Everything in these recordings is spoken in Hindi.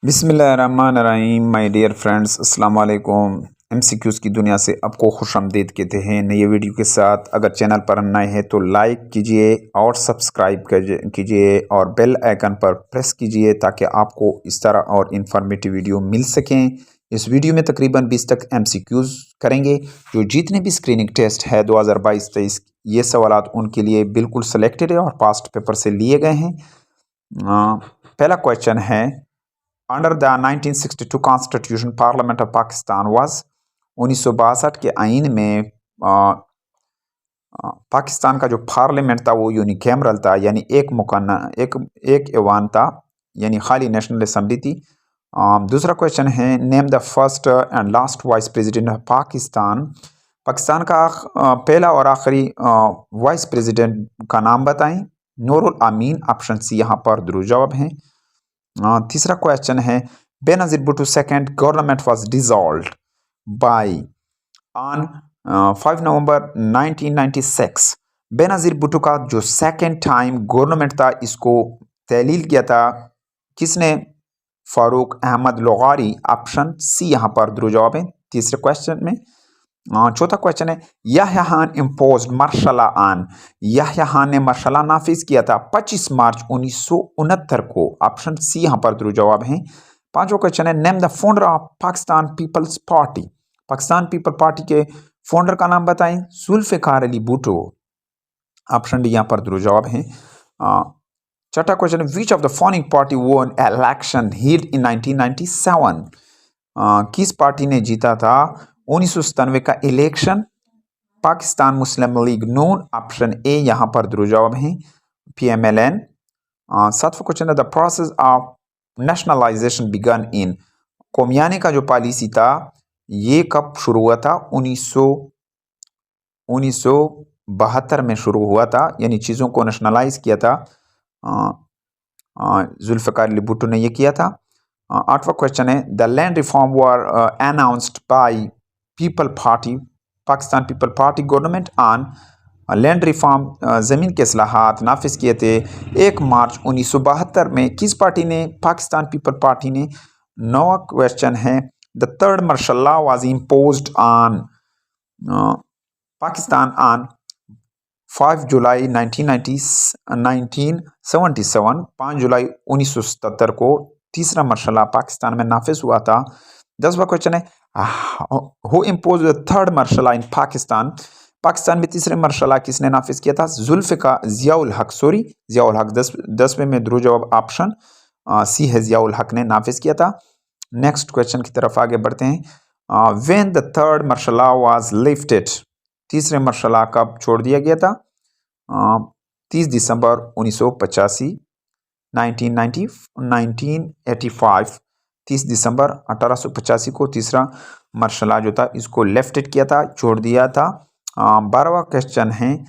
बिस्मिल्लाहिर्रहमानिर्रहीम माय डियर फ्रेंड्स, अस्सलाम वालेकुम। एमसीक्यूज़ की दुनिया से आपको खुशामदीद कहते हैं नए वीडियो के साथ। अगर चैनल पर नए हैं तो लाइक कीजिए और सब्सक्राइब कीजिए और बेल आइकन पर प्रेस कीजिए ताकि आपको इस तरह और इन्फॉर्मेटिव वीडियो मिल सकें। इस वीडियो में तकरीबन 20 तक एमसीक्यूज़ करेंगे। जो जितने भी स्क्रीनिंग टेस्ट है 2022-23 ये सवालात उनके लिए बिल्कुल सेलेक्टेड है और पास्ट पेपर से लिए गए हैं। पहला क्वेश्चन है, under the 1962 constitution parliament of Pakistan was 1962 के आइन में पाकिस्तान का जो पार्लियामेंट था वो यूनिकैमरल था, यानी एक ऐवान था, यानी खाली नेशनल असेंबली थी। दूसरा क्वेश्चन है, name the first and last vice president of Pakistan. Pakistan का पहला और आखिरी वाइस प्रेसिडेंट का नाम बताएं। नूरुल अमीन, ऑप्शन सी यहाँ पर दुरुस्त जवाब है। तीसरा क्वेश्चन है, Benazir Bhutto second government was dissolved by on 5 November 1996। Benazir Bhutto का जो सेकंड टाइम गवर्नमेंट था इसको तहलील किया था किसने? फारूक अहमद लोगारी, ऑप्शन सी यहाँ पर दुरुस्त जवाब है तीसरे क्वेश्चन में। चौथा क्वेश्चन है, Yahya Khan imposed martial law on. Yahya Khan ने मार्शल लॉ नाफिज किया था 25 मार्च 1969 को, ऑप्शन सी यहाँ पर दुरुस्त जवाब है। पांचवा क्वेश्चन है, name the founder of Pakistan Peoples Party. Pakistan People Party के फाउंडर का नाम बताएं। जुल्फिकार अली भुट्टो, ऑप्शन डी यहाँ पर दुरुस्त जवाब है। छठा क्वेश्चन है, which of the following party won election held in 1997। किस पार्टी ने जीता था 1997 का election? Pakistan Muslim League Noon, option A यहाँ पर दुरुस्त जवाब है PMLN। सातवां क्वेश्चन है, the process of nationalisation begin इन। कौमियाने का जो पॉलिसी था ये कब शुरू हुआ था? 1972 में शुरू हुआ था, यानी चीज़ों को नेशनलाइज किया था जुल्फिकार अली भुट्टो ने ये किया था। आठवां क्वेश्चन है, the land reform were announced by people party. Pakistan People party government on land reform, ज़मीन के इस्लाहात नाफिज किए थे 1 मार्च 1972 में। किस पार्टी ने? पाकिस्तान पीपल पार्टी ने। नौवां क्वेश्चन है, the third martial law was imposed on Pakistan on 5 जुलाई 1977, 5 जुलाई 1977 को तीसरा मार्शल लॉ पाकिस्तान में नाफिज हुआ था। 10वां क्वेश्चन है, who impose the third martial law in Pakistan. Pakistan में तीसरे मार्शल लॉ किसने नाफिज किया था? ज़ियाउल हक, ज़ियाउल हक। 10वें में दुरुस्त जवाब ऑप्शन सी है, ज़ियाउल हक ने नाफिज किया था। नेक्स्ट क्वेश्चन की तरफ आगे बढ़ते हैं, when the third martial law was lifted. तीसरे मार्शल लॉ कब छोड़ दिया गया था? 30 दिसंबर 1985, 1985, 30 दिसंबर 1885 को तीसरा मार्शल लॉ जो था इसको लेफ्टेड किया था, छोड़ दिया था। 12वां क्वेश्चन है,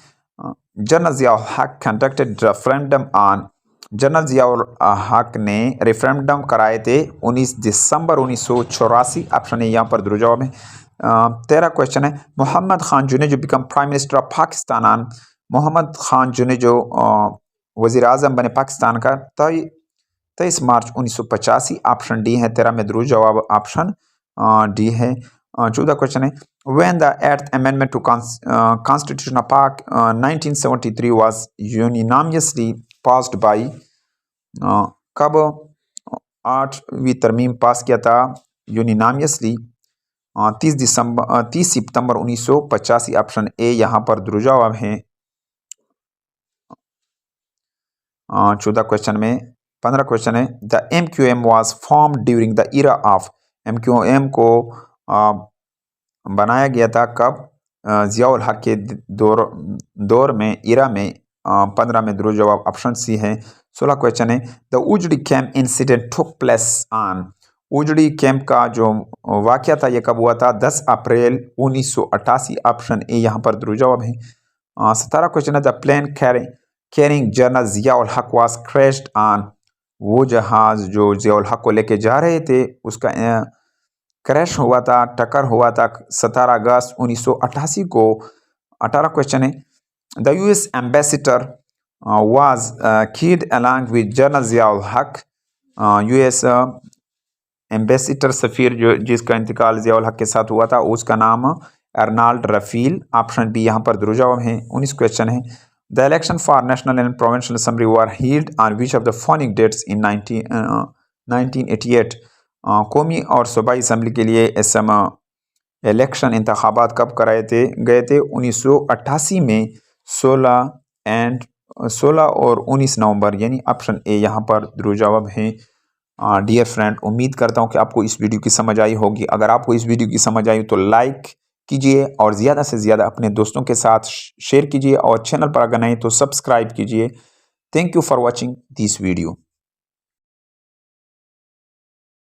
जनरल ज़ियाउल हक conducted referendum on. General Zia-ul हक ने रेफरेंडम कराए थे 19 दिसंबर 1984, ऑप्शन ए यहाँ पर दुरुस्त जवाब है। 13 क्वेश्चन है, Mohammad Khan Junejo become prime minister of Pakistan on. Mohammad Khan Junejo वज़ीर आज़म बने पाकिस्तान का 23 मार्च 1985, ऑप्शन डी है। 13 में दुरुस्त जवाब ऑप्शन डी है। 14 क्वेश्चन है, when the 8th amendment to constitution of Pak 1973 was यूनिनॉमियसली passed by. कब 8वीं तरमीम पास किया था यूनिनॉमियसली? 30 सितंबर 1985, ऑप्शन ए यहाँ पर दुरुस्त जवाब है। 14 क्वेश्चन में 15 क्वेश्चन है, the MQM was form during the era of. MQM को बनाया गया था कब? ज़ियाउल हक के दौर में, इरा में। 15 में दुरुस्त जवाब ऑप्शन सी है। 16 क्वेश्चन है, the Ojhri camp incident took place on. Ojhri camp का जो वाक़या था ये कब हुआ था? 10 अप्रैल 1988, ऑप्शन ए यहाँ पर दुरुस्त जवाब है। 17 क्वेश्चन है, the plane carrying general Zia-ul Haq was crashed on. वो जहाज़ जो ज़ियाउल हक को लेके जा रहे थे उसका क्रैश हुआ था, टक्कर हुआ था 17 अगस्त 1988 को। 18 क्वेश्चन है, the US ambassador was killed along with general Zia-ul हक। US एम्बेसडर सफ़ीर जो जिसका इंतकाल ज़ियाउल हक के साथ हुआ था, उसका नाम अर्नाल्ड रफ़ील। ऑप्शन बी यहाँ पर दुरुस्त जवाब है। 19 क्वेश्चन है, the election for national and provincial assembly were held on which of the following dates in 1988। कौमी और सूबाई असम्बली के लिए इलेक्शन इंतखाबात कब कराए गए थे? 1988 में 16 और 19 नवंबर, यानी ऑप्शन ए यहाँ पर दुरुस्त जवाब है। डियर फ्रेंड, उम्मीद करता हूँ कि आपको इस वीडियो की समझ आई होगी। अगर आपको इस वीडियो की समझ आई तो लाइक कीजिए और ज़्यादा से ज़्यादा अपने दोस्तों के साथ शेयर कीजिए और चैनल पर अगर नहीं तो सब्सक्राइब कीजिए। Thank you for watching this video.